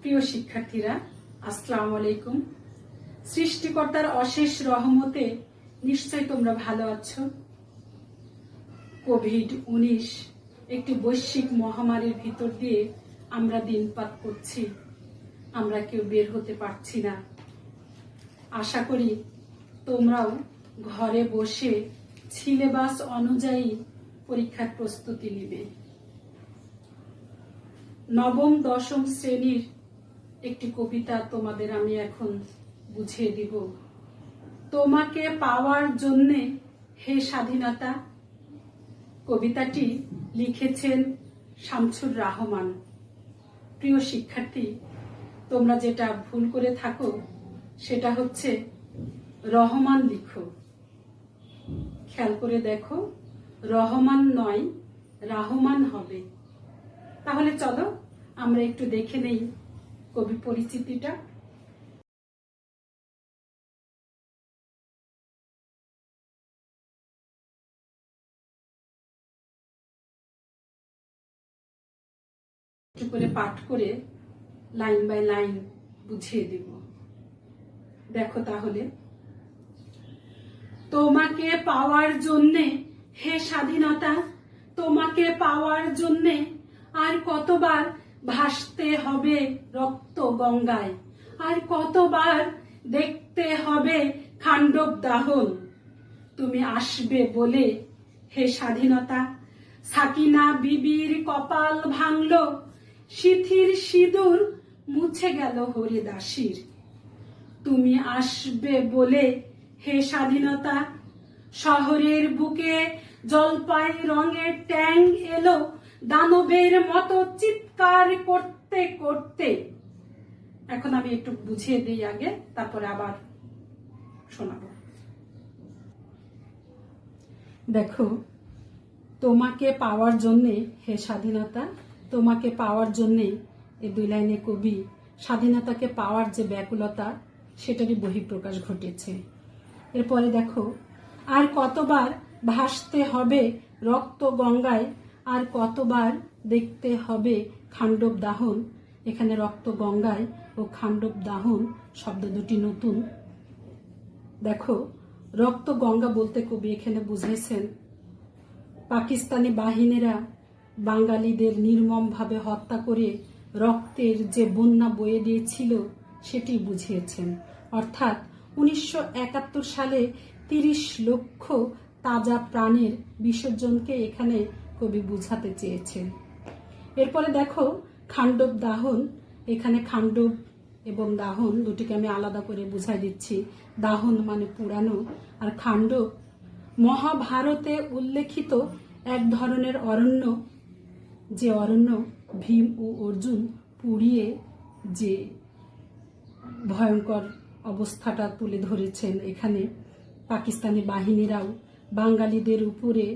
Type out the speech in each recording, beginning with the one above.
প্রিয় শিক্ষার্থীরা, আসসালামু আলাইকুম। সৃষ্টিকর্তার অশেষ রহমতে নিশ্চয় তোমরা ভালো আছো। কোভিড-19 একটি বৈশ্বিক মহামারীর ভিতর দিয়ে আমরা দিনপাত করছি। আমরা কেউ বের হতে পারছি না। আশা করি তোমরাও ঘরে বসে সিলেবাস অনুযায়ী পরীক্ষার প্রস্তুতি নিবে। নবম দশম শ্রেণীর একটি কবিতা তোমাদের আমি এখন বুঝিয়ে দিব। তোমাকে পাওয়ার জন্যে হে স্বাধীনতা। কবিতাটি লিখেছেন শামসুর রাহমান। প্রিয় শিক্ষার্থী, তোমরা যেটা ভুল করে থাকো সেটা হচ্ছে রহমান লিখো। খেয়াল করে দেখো, রহমান নয়, রাহমান হবে। তাহলে চলো আমরা একটু দেখে নেই কবি পরিচিতিটা। একটু করে পাঠ করে লাইন বাই লাইন বুঝিয়ে দিব। দেখো তাহলে, তোমাকে পাওয়ার জন্যে হে স্বাধীনতা, তোমাকে পাওয়ার জন্যে আর কতবার ভাসতে হবে রক্ত গঙ্গায়, আর কতবার দেখতে হবে খান্ডব দাহন। তুমি আসবে বলে হে স্বাধীনতা, সাকিনা বিবির কপাল ভাঙলো, সিথির সিঁদুর মুছে গেল হরিদাসীর। তুমি আসবে বলে হে স্বাধীনতা, শহরের বুকে জলপাই রঙের ট্যাং এলো দানবের মতো চিৎকার করতে করতে। এখন আমি একটু বুঝিয়ে দিই আগে, তারপরে আবার শোনাবো। দেখো, তোমাকে পাওয়ার জন্যে হে স্বাধীনতা, তোমাকে পাওয়ার জন্যে এই দুই লাইনে কবি স্বাধীনতাকে পাওয়ার যে ব্যাকুলতা সেটারই বহিঃপ্রকাশ ঘটেছে। এরপরে দেখো, আর কতবার ভাসতে হবে রক্ত গঙ্গায়, আর কতবার দেখতে হবে খান্ডব দাহন। এখানে রক্ত গঙ্গায় ও খান্ডব দাহন শব্দ দুটি নতুন। দেখো, রক্ত গঙ্গা বলতে কবি এখানে বুঝেছেন পাকিস্তানি বাহিনীরা বাঙালিদের নির্মমভাবে হত্যা করে রক্তের যে বন্যা বয়ে দিয়েছিল সেটি বুঝিয়েছেন। অর্থাৎ 1971 সালে 30 লক্ষ তাজা প্রাণের বিসর্জনকে এখানে কবি বুঝাতে চেয়েছেন। এরপরে দেখো, খান্ডব দাহন, এখানে খান্ডব এবং দাহন দুটিকে আমি আলাদা করে বুঝাই দিচ্ছি। দাহন মানে পুরানো, আর খান্ডব মহাভারতে উল্লেখিত এক ধরনের অরণ্য, যে অরণ্য ভীম ও অর্জুন পুড়িয়ে যে ভয়ঙ্কর অবস্থাটা তুলে ধরেছেন। এখানে পাকিস্তানি বাহিনীরাও বাঙালিদের উপরে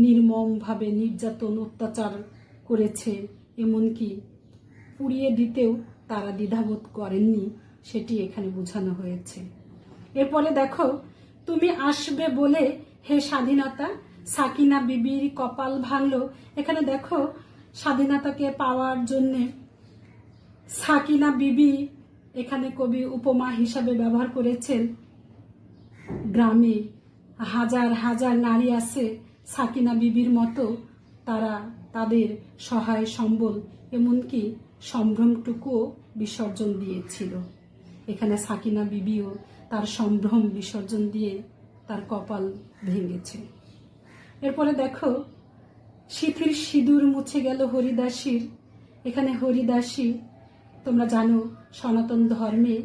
নির্মমভাবে নির্যাতন অত্যাচার করেছে, এমনকি পুড়িয়ে দিতেও তারা দ্বিধাবোধ করেননি, সেটি এখানে বোঝানো হয়েছে। এরপরে দেখো, তুমি আসবে বলে হে স্বাধীনতা, সাকিনা বিবির কপাল ভাঙলো। এখানে দেখো, স্বাধীনতাকে পাওয়ার জন্যে সাকিনা বিবি এখানে কবি উপমা হিসাবে ব্যবহার করেছেন। গ্রামে হাজার হাজার নারী আছে সাকিনা বিবির মতো, তারা তাদের সহায় সম্বল এমনকি সম্ভ্রমটুকুও বিসর্জন দিয়েছিল। এখানে সাকিনা বিবিও তার সম্ভ্রম বিসর্জন দিয়ে তার কপাল ভেঙেছে। এরপরে দেখো, সিথির সিঁদুর মুছে গেল হরিদাসীর। এখানে হরিদাসী, তোমরা জানো সনাতন ধর্মে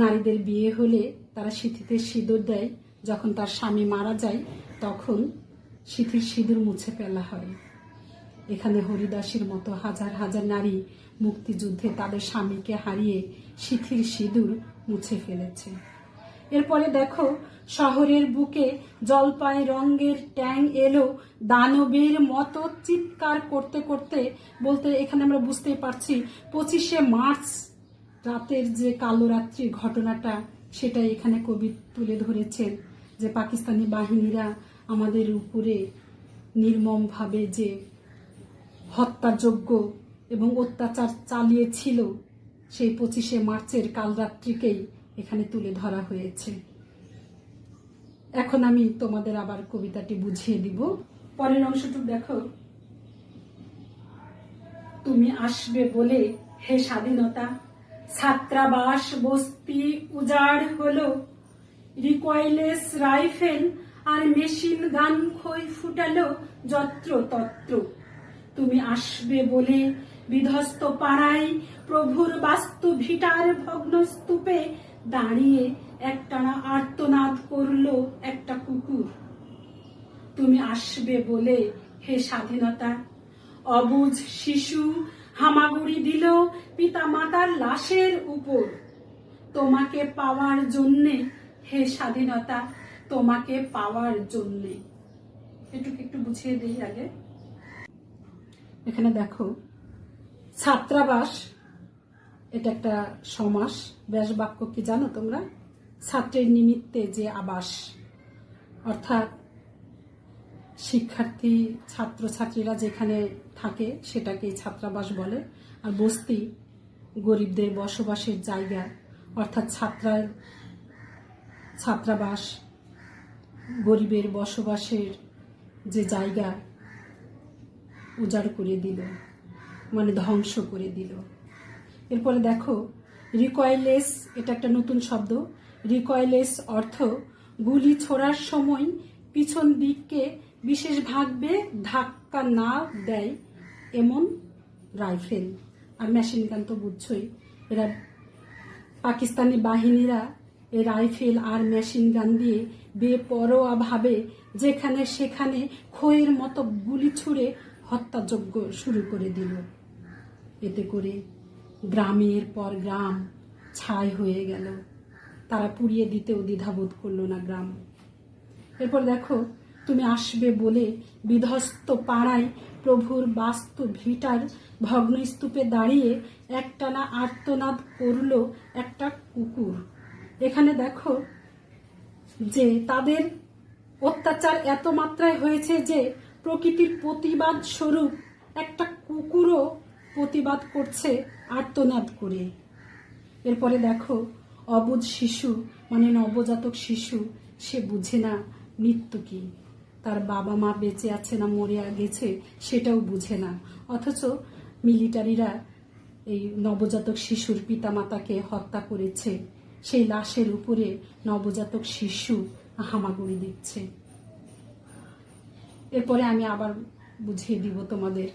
নারীদের বিয়ে হলে তারা সিথিতে সিঁদুর দেয়। যখন তার স্বামী মারা যায় তখন সিথির সিঁদুর মুছে ফেলা হয়। এখানে হরিদাসীর মতো হাজার হাজার নারী মুক্তিযুদ্ধে তাদের স্বামীকে হারিয়ে সিথির সিঁদুর মুছে ফেলেছে। এরপরে দেখো, শহরের বুকে জলপাই রঙের ট্যাং এলো দানবের মতো চিৎকার করতে করতে। বলতে এখানে আমরা বুঝতেই পারছি 25শে মার্চ রাতের যে কালো রাত্রির ঘটনাটা, সেটাই এখানে কবি তুলে ধরেছেন, যে পাকিস্তানি বাহিনীরা আমাদের উপরে নির্মমভাবে যে হত্যাযজ্ঞ এবং অত্যাচার চালিয়েছিল সেই 25শে মার্চের কালরাত্রিকেই এখানে তুলে ধরা হয়েছে। এখন আমি তোমাদের আবার কবিতাটি বুঝিয়ে দিব। পরের অংশটুকু দেখো। তুমি আসবে বলে হে স্বাধীনতা, ছাত্রাবাস বস্তি উজাড় হলো, রিকয়েলেস রাইফেল আর মেশিন গান খই ফুটালো যত্র তত্র। তুমি আসবে বলে বিধ্বস্ত পাড়ায় প্রভুর বাস্তু ভিটার ভগ্ন স্তূপে দাঁড়িয়ে একটানা আর্তনাদ করলো একটা কুকুর। তুমি আসবে বলে হে স্বাধীনতা, অবুঝ শিশু হামাগুড়ি দিল পিতা মাতার লাশের উপর। তোমাকে পাওয়ার জন্যে হে স্বাধীনতা, তোমাকে পাওয়ার জন্যে। এটুকু একটু বুঝিয়ে দিই আগে। এখানে দেখো, ছাত্রাবাস এটা একটা সমাস। ব্যাস বাক্য কি জানো তোমরা? ছাত্রের নিমিত্তে যে আবাস, অর্থাৎ শিক্ষার্থী ছাত্রছাত্রীরা যেখানে থাকে সেটাকে ছাত্রাবাস বলে। আর বস্তি গরিবদের বসবাসের জায়গা, অর্থাৎ ছাত্রাবাস গরিবের বসবাসের যে জায়গা উজাড় করে দিল, মানে ধ্বংস করে দিল। এরপরে দেখো, রিকয়েলেস এটা একটা নতুন শব্দ। রিকয়েলেস অর্থ গুলি ছোড়ার সময় পিছন দিককে বিশেষভাবে ধাক্কা না দেয় এমন রাইফেল। আর মেশিন গান তো বুঝছই, এরা পাকিস্তানি বাহিনীরা এই রাইফেল আর মেশিন গান দিয়ে বেপরোয়া ভাবে যেখানে সেখানে খইয়ের মতো গুলি ছুড়ে হত্যাযজ্ঞ শুরু করে দিল। এতে করে গ্রামের পর গ্রাম ছাই হয়ে গেল। তারা পুড়িয়ে দিতেও দ্বিধাবোধ করলো না গ্রাম। এরপর দেখো, তুমি আসবে বলে বিধ্বস্ত পাড়ায় প্রভুর বাস্তু ভিটার ভগ্নস্তূপে দাঁড়িয়ে একটানা আর্তনাদ করলো একটা কুকুর। এখানে দেখো যে তাদের অত্যাচার এত মাত্রায় হয়েছে যে প্রকৃতির প্রতিবাদ স্বরূপ একটা কুকুরও প্রতিবাদ করছে আর্তনাদ করে। এরপরে দেখো, অবুঝ শিশু মানে নবজাতক শিশু, সে বুঝে না মৃত্যু কি, তার বাবা মা বেঁচে আছে না মরে গেছে সেটাও বুঝে না। অথচ মিলিটারিরা এই নবজাতক শিশুর পিতামাতাকে হত্যা করেছে, সেই লাশের উপরে নবজাতক শিশু হামাগুড়ি দিচ্ছে। এরপরে আমি আবার বুঝিয়ে দিব তোমাদের।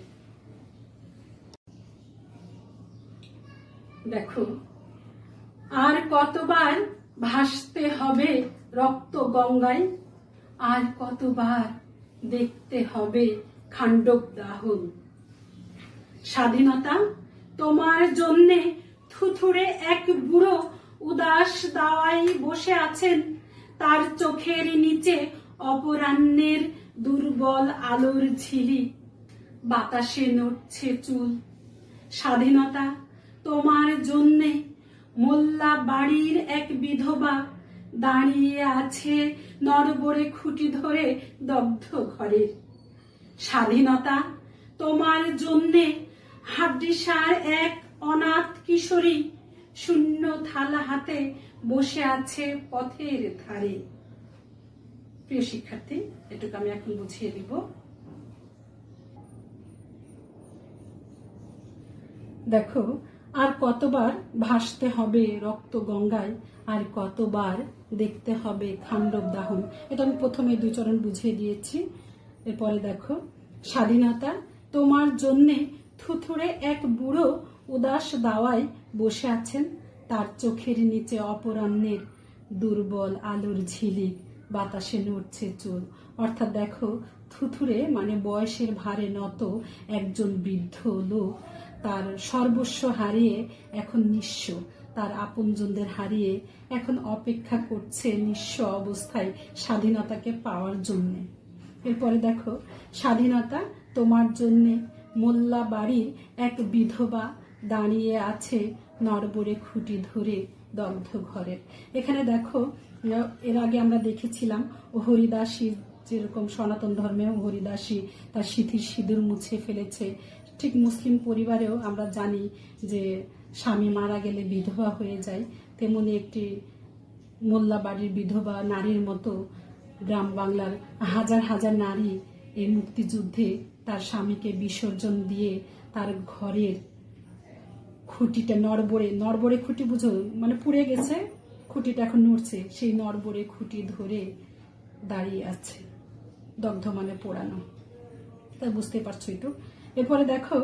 দেখো, আর কতবার ভাসতে হবে রক্ত গঙ্গায়, আর কতবার দেখতে হবে খান্ডব দাহন। স্বাধীনতা তোমার জন্যে থুথুড়ে এক বুড়ো উদাস দাওয়ায় বসে আছেন, তার চোখের নিচে অপরাহ্নের দুর্বল আলোর ঝিলি, বাতাসে নড়ছে চুল। স্বাধীনতা তোমার জন্যে মোল্লা বাড়ির এক বিধবা দাঁড়িয়ে আছে নড়বড়ে খুঁটি ধরে দগ্ধ ঘরের। স্বাধীনতা তোমার জন্যে হাড্ডিসার এক অনাথ কিশোরী শূন্য থালা হাতে বসে আছে পথের ধারে। প্রিয় শিক্ষার্থী, এটুকু আমি এখন বুঝিয়ে দিব। দেখো, আর কতবার ভাসতে হবে রক্ত গঙ্গায়, আর কতবার দেখতে হবে খান্ডব দাহন। এটা আমি প্রথমে 2 চরণ বুঝিয়ে দিয়েছি। এরপরে দেখো, স্বাধীনতা তোমার জন্যে থুথুড়ে এক বুড়ো উদাস দাওয়ায় বসে আছেন, তার চোখের নিচে অপরাহ্নের দুর্বল আলোর ঝিলিক, বাতাসে নড়ছে চুল। অর্থাৎ দেখো, থুথুড়ে মানে বয়সের ভারে নত একজন বৃদ্ধ লোক তার সর্বস্ব হারিয়ে এখন নিঃস্ব, তার আপনজনদের হারিয়ে এখন অপেক্ষা করছে নিঃস্ব অবস্থায় স্বাধীনতাকে পাওয়ার জন্য। এরপরে দেখো, স্বাধীনতা তোমার জন্যে মোল্লা বাড়ির এক বিধবা দাঁড়িয়ে আছে নড়বড়ে খুঁটি ধরে দগ্ধ ঘরের। এখানে দেখো, এর আগে আমরা দেখেছিলাম হরিদাসীর যেরকম সনাতন ধর্মেও হরিদাসী তার সিঁথির সিঁদুর মুছে ফেলেছে, ঠিক মুসলিম পরিবারেও আমরা জানি যে স্বামী মারা গেলে বিধবা হয়ে যায়, তেমনি একটি মোল্লা বাড়ির বিধবা নারীর মতো গ্রাম বাংলার হাজার হাজার নারী এই মুক্তিযুদ্ধে তার স্বামীকে বিসর্জন দিয়ে তার ঘরের খুঁটিটা নড়বড়ে খুঁটি, বুঝো মানে পুড়ে গেছে, খুঁটিটা এখন নড়ছে, সেই নড়বড়ে খুঁটি ধরে দাঁড়িয়ে আছে, দগ্ধ মানে পোড়ানো। তাই বুঝতে পারছো একটু। এরপরে দেখো,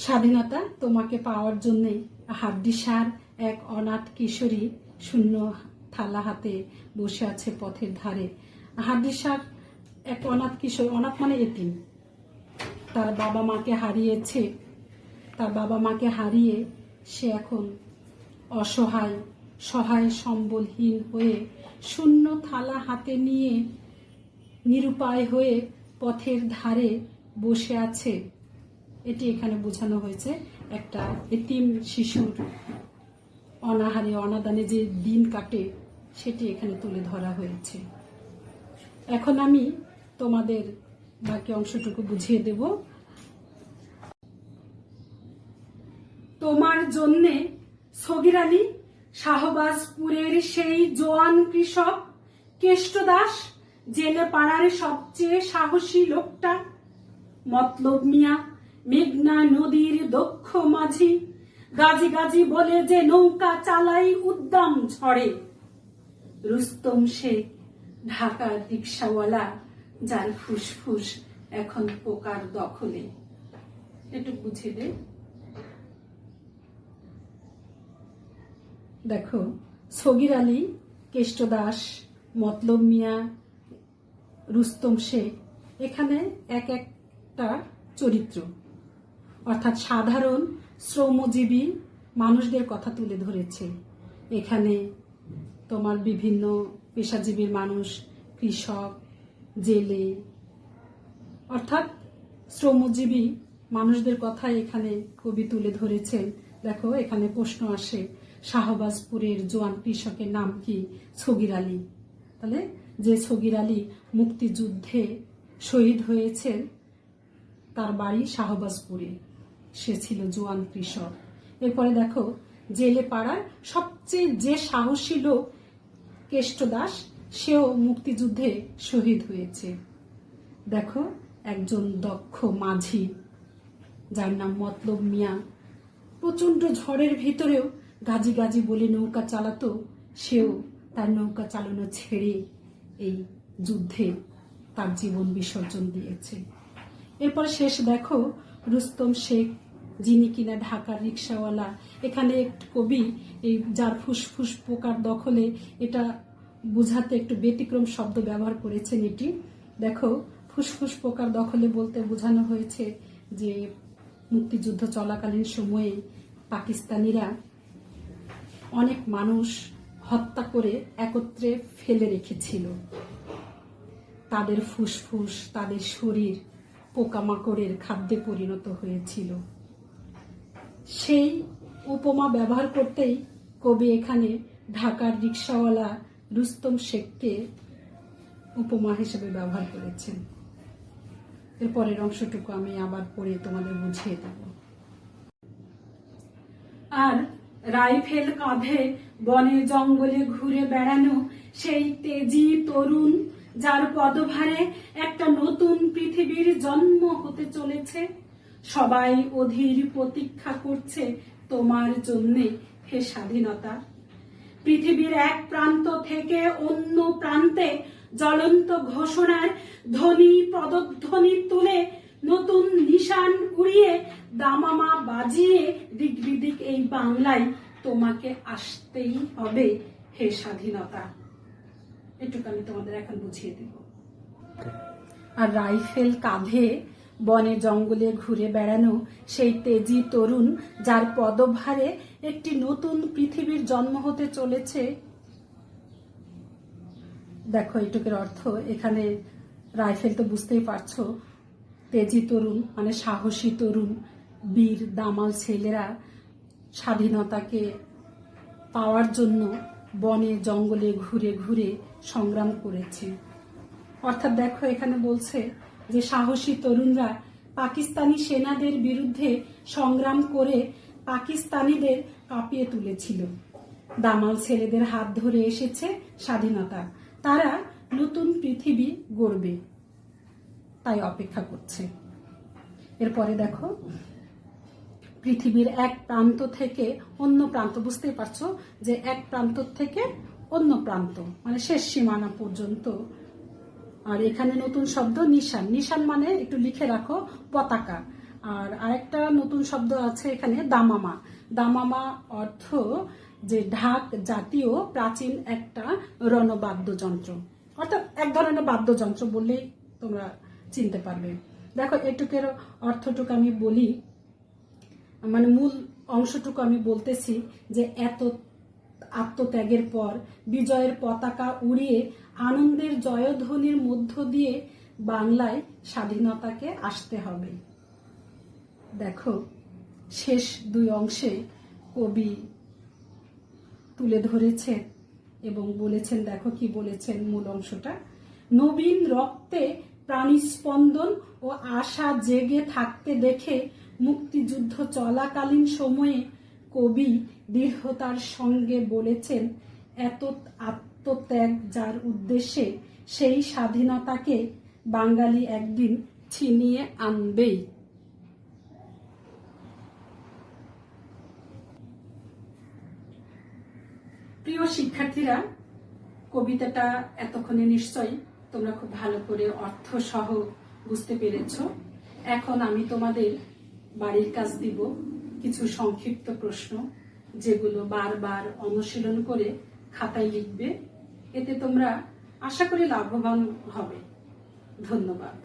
স্বাধীনতা তোমাকে পাওয়ার জন্যে হাড্ডিসার এক অনাথ কিশোরী শূন্য থালা হাতে বসে আছে পথের ধারে। হাড্ডিসার এক অনাথ কিশোর, অনাথ মানে এতিম, তার বাবা মাকে হারিয়েছে, তার বাবা মাকে হারিয়ে সে এখন অসহায়, সহায় সম্বলহীন হয়ে শূন্য থালা হাতে নিয়ে নিরুপায় হয়ে পথের ধারে বসে আছে। এটি এখানে বোঝানো হয়েছে একটা এতিম শিশুর অনাহারে অনাদানে যে দিন কাটে, সেটি এখানে তুলে ধরা হয়েছে। এখন আমি তোমাদের বাকি অংশটুকু বুঝিয়ে দেব। তোমার জন্যে সগির আলী, শাহবাজপুরের সেই জোয়ান কৃষক কেষ্টদাস, জেলে পাড়ার সবচেয়ে সাহসী লোকটা, মতলব মিয়া মেঘনা নদীর দক্ষ মাঝি, গাজি গাজি বলে যে নৌকা চালাই উদ্দাম ঝড়ে, রুস্তম শেখ ঢাকার রিক্সাওয়ালা, যার ফুসফুস এখন পোকার দখলে। একটু বুঝিয়ে দে। দেখো, সগির আলী, কেষ্টদাস, মতলব মিয়া, রুস্তম শেখ এখানে এক একটা চরিত্র, অর্থাৎ সাধারণ শ্রমজীবী মানুষদের কথা তুলে ধরেছে। এখানে তোমার বিভিন্ন পেশাজীবীর মানুষ, কৃষক, জেলে, অর্থাৎ শ্রমজীবী মানুষদের কথা এখানে কবি তুলে ধরেছেন। দেখো, এখানে প্রশ্ন আসে, শাহবাজপুরের জোয়ান কৃষকের নাম কি? সগির আলী। তাহলে যে সগির আলী মুক্তিযুদ্ধে শহীদ হয়েছেন, তার বাড়ি শাহবাজপুরে, সে ছিল জোয়ান কৃষক। এরপরে দেখো, জেলে পাড়ার সবচেয়ে যে সাহসী লোক কেষ্টদাস, সেও মুক্তিযুদ্ধে শহীদ হয়েছে। দেখো, একজন দক্ষ মাঝি যার নাম মতলব মিয়া, প্রচন্ড ঝড়ের ভিতরেও গাজি গাজি বলে নৌকা চালাতো, সেও তার নৌকা চালানো ছেড়ে এই যুদ্ধে তার জীবন বিসর্জন দিয়েছে। এরপর শেষ দেখো, রুস্তম শেখ, যিনি কিনা ঢাকার রিক্সাওয়ালা। এখানে একটু কবি এই যার ফুসফুস পোকার দখলে, এটা বুঝাতে একটু ব্যতিক্রম শব্দ ব্যবহার করেছেন। এটি দেখো, ফুসফুস পোকার দখলে বলতে বোঝানো হয়েছে যে মুক্তিযুদ্ধ চলাকালীন সময়ে পাকিস্তানিরা অনেক মানুষ হত্যা করে একত্রে ফেলে রেখেছিল, তাদের ফুসফুস, তাদের শরীর পোকামাকড়ের খাদ্যে পরিণত হয়েছিল। সেই উপমা ব্যবহার করতেই কবি এখানে ঢাকার রিক্সাওয়ালা রুস্তম শেখকে উপমা হিসেবে ব্যবহার করেছেন। এরপরের অংশটুকু আমি আবার পড়ে তোমাদের বুঝিয়ে দেব। আর রাইফেল কাঁধে বনে জঙ্গলে ঘুরে বেড়ানো সেই তেজি তরুণ, যার পদভারে একটা নতুন পৃথিবীর জন্ম হতে চলেছে, সবাই অধীর প্রতীক্ষা করছে তোমার জন্যে হে স্বাধীনতা। পৃথিবীর এক প্রান্ত থেকে অন্য প্রান্তে জ্বলন্ত ঘোষণার ধ্বনি পদধ্বনি তুলে, নতুন নিশান উড়িয়ে, দামামা বাজিয়ে দিক এই বাংলায় তোমাকে আসতেই হবে হে স্বাধীনতা। এটুকু আমি তোমাদের এখন বুঝিয়ে দেব। আর রাইফেল কাঁধে বনে জঙ্গলে ঘুরে বেড়ানো সেই তেজি তরুণ, যার পদভারে একটি নতুন পৃথিবীর জন্ম হতে চলেছে। দেখো, এটুকের অর্থ এখানে রাইফেল তো বুঝতেই পারছো, তেজি তরুণ মানে সাহসী তরুণ, বীর দামাল ছেলেরা স্বাধীনতাকে পাওয়ার জন্য বনে জঙ্গলে ঘুরে ঘুরে সংগ্রাম করেছে। অর্থাৎ দেখো এখানে বলছে যে সাহসী তরুণরা পাকিস্তানি সেনাদের বিরুদ্ধে সংগ্রাম করে পাকিস্তানিদের কাঁপিয়ে তুলেছিল। দামাল ছেলেদের হাত ধরে এসেছে স্বাধীনতা, তারা নতুন পৃথিবী গড়বে, তাই অপেক্ষা করছে। এরপরে দেখো, পৃথিবীর এক প্রান্ত থেকে অন্য প্রান্ত, বুঝতেই পারছো যে এক প্রান্ত থেকে অন্য প্রান্ত মানে শেষ সীমানা পর্যন্ত। আর এখানে নতুন শব্দ নিশান, নিশান মানে একটু লিখে রাখো পতাকা। আর আরেকটা নতুন শব্দ আছে এখানে দামামা। দামামা অর্থ যে ঢাক জাতীয় প্রাচীন একটা রণবাদ্যযন্ত্র, অর্থাৎ এক ধরনের বাদ্যযন্ত্র বললেই তোমরা চিনতে পারবে। দেখো এটুকের অর্থটুকু আমি বলি, মানে মূল অংশটুকু আমি বলতেছি যে এত আত্মত্যাগের পর বিজয়ের পতাকা উড়িয়ে আনন্দের জয়ধ্বনির মধ্য দিয়ে বাংলায় স্বাধীনতাকে আসতে হবে। দেখো শেষ দুই অংশে কবি তুলে ধরেছেন এবং বলেছেন, দেখো কি বলেছেন মূল অংশটা, নবীন রক্তে প্রাণস্পন্দন ও আশা জেগে থাকতে দেখে মুক্তিযুদ্ধ চলাকালীন সময়ে কবি দৃঢ়তার সঙ্গে বলেছেন, এত আত্মত্যাগ যার উদ্দেশ্যে সেই স্বাধীনতাকে বাঙালি একদিন ছিনিয়ে আনবেই। প্রিয় শিক্ষার্থীরা, কবিতাটা এতক্ষণে নিশ্চয়ই তোমরা খুব ভালো করে অর্থ সহ বুঝতে পেরেছ। এখন আমি তোমাদের বাড়ির কাজ দিব, কিছু সংক্ষিপ্ত প্রশ্ন যেগুলো বারবার অনুশীলন করে খাতায় লিখবে। এতে তোমরা আশা করি লাভবান হবে। ধন্যবাদ।